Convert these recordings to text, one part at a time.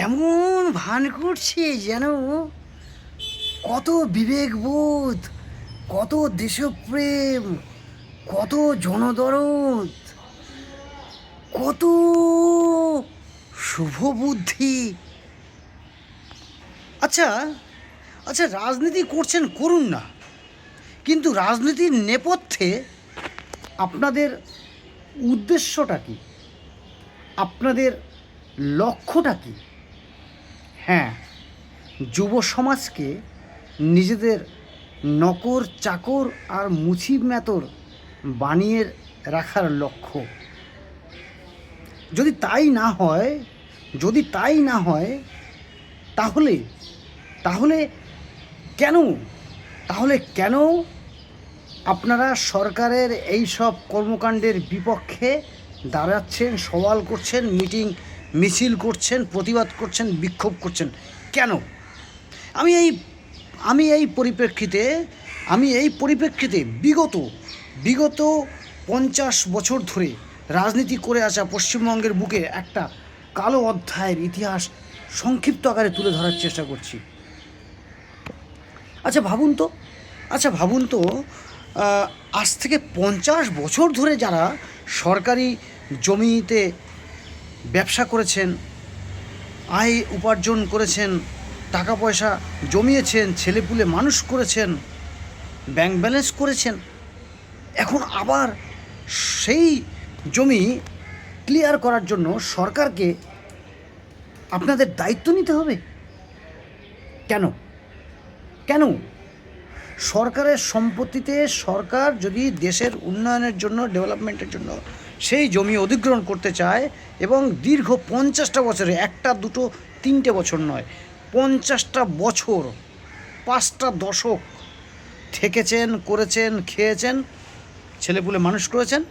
এমন ভান করছে যেন কত বিবেকবোধ, কত দেশপ্রেম, কত জনদরদ, কত শুভবুদ্ধি। আচ্ছা আচ্ছা, রাজনীতি করছেন করুন না, কিন্তু রাজনীতির নেপথ্যে আপনাদের উদ্দেশ্যটা কী, আপনাদের লক্ষ্যটা কী? হ্যাঁ, যুব সমাজকে নিজেদের নকর চাকর আর মুছি মেতর বানিয়ে রাখার লক্ষ্য। যদি তাই না হয়, যদি তাই না হয় তাহলে তাহলে কেন তাহলে কেন আপনারা সরকারের এই সব কর্মকাণ্ডের বিপক্ষে দাঁড়াচ্ছেন, সওয়াল করছেন, মিটিং মিছিল করছেন, প্রতিবাদ করছেন, বিক্ষোভ করছেন কেন? আমি এই আমি এই পরিপ্রেক্ষিতে বিগত 50 বছর ধরে রাজনীতি করে আসা পশ্চিমবঙ্গের বুকে একটা কালো অধ্যায়ের ইতিহাস সংক্ষিপ্ত আকারে তুলে ধরার চেষ্টা করছি। আচ্ছা ভাবুন তো, আজ থেকে 50 বছর ধরে যারা সরকারি জমিতে ব্যবসা করেছেন, আয় উপার্জন করেছেন, টাকা পয়সা জমিয়েছেন, ছেলেপুলে মানুষ করেছেন, ব্যাংক ব্যালেন্স করেছেন, এখন আবার সেই জমি ক্লিয়ার করার জন্য সরকারকে আপনাদের দায়িত্ব নিতে হবে কেন? কেন? সরকারের সম্পত্তিতে সরকার যদি দেশের উন্নয়নের জন্য, ডেভেলপমেন্টের জন্য সেই জমি অধিগ্রহণ করতে চায় এবং দীর্ঘ 50টা বছরে, একটা দুটো তিনটে বছর নয়, 50টা বছর, 5টা দশক থেকেছেন, করেছেন, খেয়েছেন, ছেলেপুলে মানুষ করেছেন,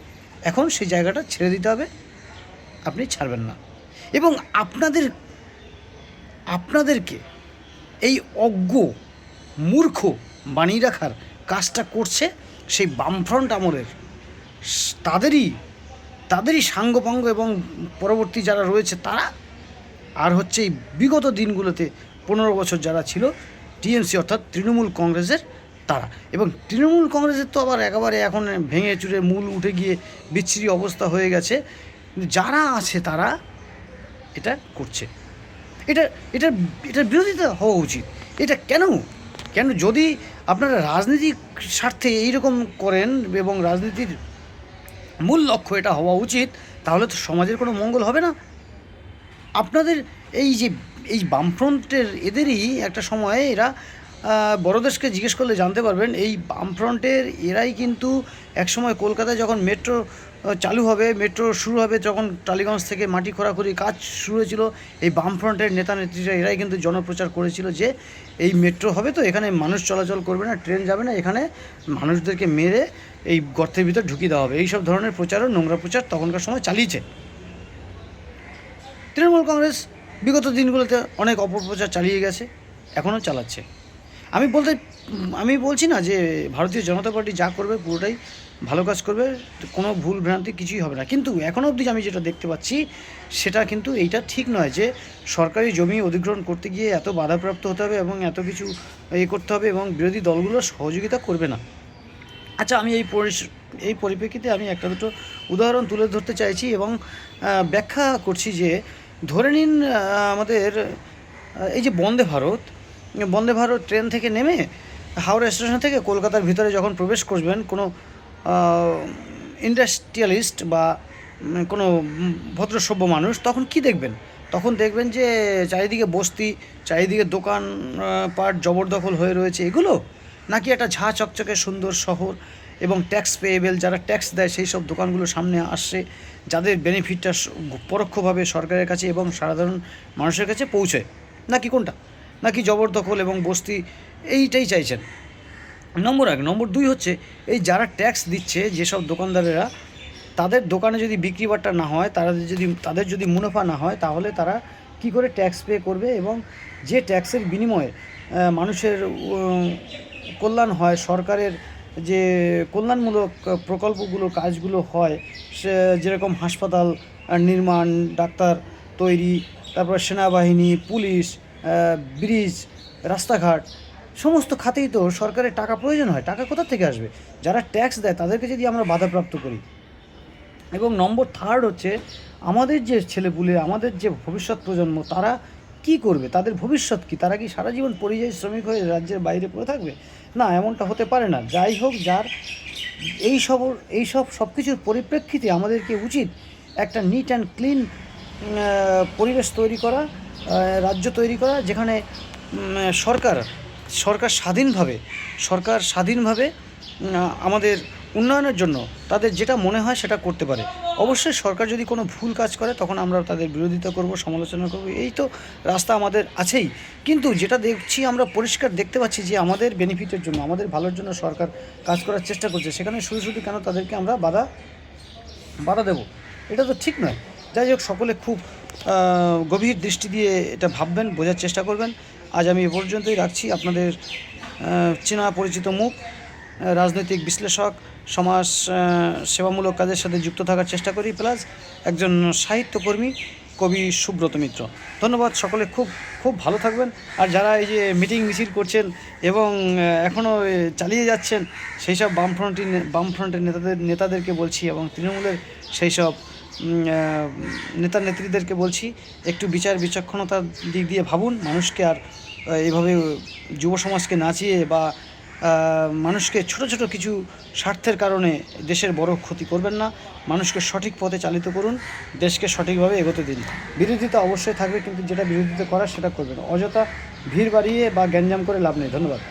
এখন সেই জায়গাটা ছেড়ে দিতে হবে, আপনি ছাড়বেন না। এবং আপনাদেরকে এই অজ্ঞ মূর্খ বানিয়ে রাখার কাজটা করছে সেই বামফ্রন্ট আমলের তাদেরই সাঙ্গপাঙ্গ এবং পরবর্তী যারা রয়েছে তারা, আর হচ্ছে এই বিগত দিনগুলোতে 15 বছর যারা ছিল টিএমসি অর্থাৎ তৃণমূল কংগ্রেসের তারা। এবং তৃণমূল কংগ্রেসের তো আবার একেবারে এখন ভেঙে চুরে মূল উঠে গিয়ে বিচ্ছিরি অবস্থা হয়ে গেছে। যারা আছে তারা এটা করছে, এটার বিরোধিতা হওয়া উচিত। এটা কেন যদি আপনারা রাজনীতির স্বার্থে এইরকম করেন এবং রাজনীতির মূল লক্ষ্য এটা হওয়া উচিত, তাহলে তো সমাজের কোনো মঙ্গল হবে না। আপনাদের এই বামফ্রন্টের এদেরই একটা সময়ে এরা বড়দেশকে জিজ্ঞেস করলে জানতে পারবেন, এই বামফ্রন্টের এরাই কিন্তু একসময় কলকাতায় যখন মেট্রো চালু হবে, মেট্রো শুরু হবে, যখন টালিগঞ্জ থেকে মাটি খোঁড়াখুড়ি কাজ শুরু হয়েছিল, এই বামফ্রন্টের নেতা নেত্রীরা এরাই কিন্তু জনপ্রচার করেছিল যে এই মেট্রো হবে তো এখানে মানুষ চলাচল করবে না, ট্রেন যাবে না, এখানে মানুষদেরকে মেরে এই গর্তের ভিতর ঢুকিয়ে দেওয়া হবে। এইসব ধরনের প্রচারও, নোংরা প্রচার তখনকার সময় চালিয়েছে তৃণমূল কংগ্রেস। বিগত দিনগুলোতে অনেক অপপ্রচার চালিয়ে গেছে, এখনও চালাচ্ছে। আমি বলছি না যে ভারতীয় জনতা পার্টি যা করবে পুরোটাই ভালো কাজ করবে, কোনো ভুল ভ্রান্তি কিছুই হবে না, কিন্তু এখনও অবধি আমি যেটা দেখতে পাচ্ছি সেটা কিন্তু এইটা ঠিক নয় যে সরকারি জমি অধিগ্রহণ করতে গিয়ে এত বাধাপ্রাপ্ত হতে হবে এবং এত কিছু করতে হবে এবং বিরোধী দলগুলো সহযোগিতা করবে না। আচ্ছা, আমি এই পরিপ্রেক্ষিতে আমি একটা দুটো উদাহরণ তুলে ধরতে চাইছি এবং ব্যাখ্যা করছি যে ধরে নিন আমাদের এই যে বন্দে ভারত ট্রেন থেকে নেমে হাওড়া স্টেশন থেকে কলকাতার ভিতরে যখন প্রবেশ করবেন কোনো ইন্ডাস্ট্রিয়ালিস্ট বা কোনো ভদ্রসভ্য মানুষ, তখন কি দেখবেন? তখন দেখবেন যে চারিদিকে বস্তি, চারিদিকে দোকান পাট জবরদখল হয়ে রয়েছে, এগুলো নাকি একটা ঝাঁ চকচকে সুন্দর শহর এবং ট্যাক্স পেয়েবেল, যারা ট্যাক্স দেয় সেই সব দোকানগুলো সামনে আসছে, যাদের বেনিফিটটা পরোক্ষভাবে সরকারের কাছে এবং সাধারণ মানুষের কাছে পৌঁছয়, নাকি কোনটা? নাকি জবরদখল এবং বস্তি এইটাই চাইছেন? নম্বর 1। নম্বর 2 হচ্ছে এই যারা ট্যাক্স দিচ্ছে, যেসব দোকানদারেরা, তাদের দোকানে যদি বিক্রি বাট্টা না হয়, তাদের যদি মুনাফা না হয়, তাহলে তারা কি করে ট্যাক্স পে করবে? এবং যে ট্যাক্সের বিনিময়ে মানুষের কল্যাণ হয়, সরকারের যে কল্যাণমূলক প্রকল্পগুলো, কাজগুলো হয়, যেরকম হাসপাতাল, নির্মাণ, ডাক্তার তৈরি, তারপর সেনাবাহিনী, পুলিশ, ব্রিজ, রাস্তাঘাট, সমস্ত খাতেই তো সরকারের টাকা প্রয়োজন হয়। টাকা কোথা থেকে আসবে? যারা ট্যাক্স দেয় তাদেরকে যদি আমরা বাধাপ্রাপ্ত করি। এবং নম্বর থার্ড হচ্ছে আমাদের যে ছেলেপুলে, আমাদের যে ভবিষ্যৎ প্রজন্ম, তারা কি করবে? তাদের ভবিষ্যৎ কী? তারা কি সারা জীবন পরিযায়ী শ্রমিক হয়ে রাজ্যের বাইরে পড়ে থাকবে? না, এমনটা হতে পারে না। যাই হোক, যার এইসব সব কিছুর পরিপ্রেক্ষিতে আমাদেরকে উচিত একটা নিট অ্যান্ড ক্লিন পরিবেশ তৈরি করা, রাজ্য তৈরি করা, যেখানে সরকার সরকার স্বাধীনভাবে সরকার স্বাধীনভাবে আমাদের উন্নয়নের জন্য তাদের যেটা মনে হয় সেটা করতে পারে। অবশ্যই সরকার যদি কোনো ভুল কাজ করে তখন আমরা তাদের বিরোধিতা করব, সমালোচনা করব, এই তো রাস্তা আমাদের আছেই। কিন্তু যেটা দেখছি, আমরা পরিষ্কার দেখতে পাচ্ছি যে আমাদের বেনিফিটের জন্য, আমাদের ভালোর জন্য সরকার কাজ করার চেষ্টা করছে, সেখানে শুধু শুধু কেন তাদেরকে আমরা বাধা দেব? এটা তো ঠিক নয়। যাই হোক, সকলে খুব গভীর দৃষ্টি দিয়ে এটা ভাববেন, বোঝার চেষ্টা করবেন। আজ আমি এ পর্যন্তই রাখছি। আপনাদের চেনা পরিচিত মুখ, রাজনৈতিক বিশ্লেষক, সমাজ সেবামূলক কাজের সাথে যুক্ত থাকার চেষ্টা করি, প্লাস একজন সাহিত্যকর্মী, কবি সুব্রত মিত্র। ধন্যবাদ। সকলে খুব খুব ভালো থাকবেন। আর যারা এই যে মিটিং মিছিল করছেন এবং এখনও চালিয়ে যাচ্ছেন, সেই সব বামফ্রন্টের নেতাদেরকে বলছি, এবং তৃণমূলের সেই সব নেতা নেত্রীদেরকে বলছি, একটু বিচার বিচক্ষণতার দিক দিয়ে ভাবুন। মানুষকে আর এইভাবে যুব সমাজকে নাচিয়ে বা মানুষকে ছোট ছোট কিছু স্বার্থের কারণে দেশের বড় ক্ষতি করবেন না। মানুষকে সঠিক পথে চালিত করুন, দেশকে সঠিকভাবে এগোতে দিন। বিরোধিতা অবশ্যই থাকবে, কিন্তু যেটা বিরোধিতা করার সেটা করবেন। অযথা ভিড় বাড়িয়ে বা গ্যাঞ্জাম করে লাভ নেই। ধন্যবাদ।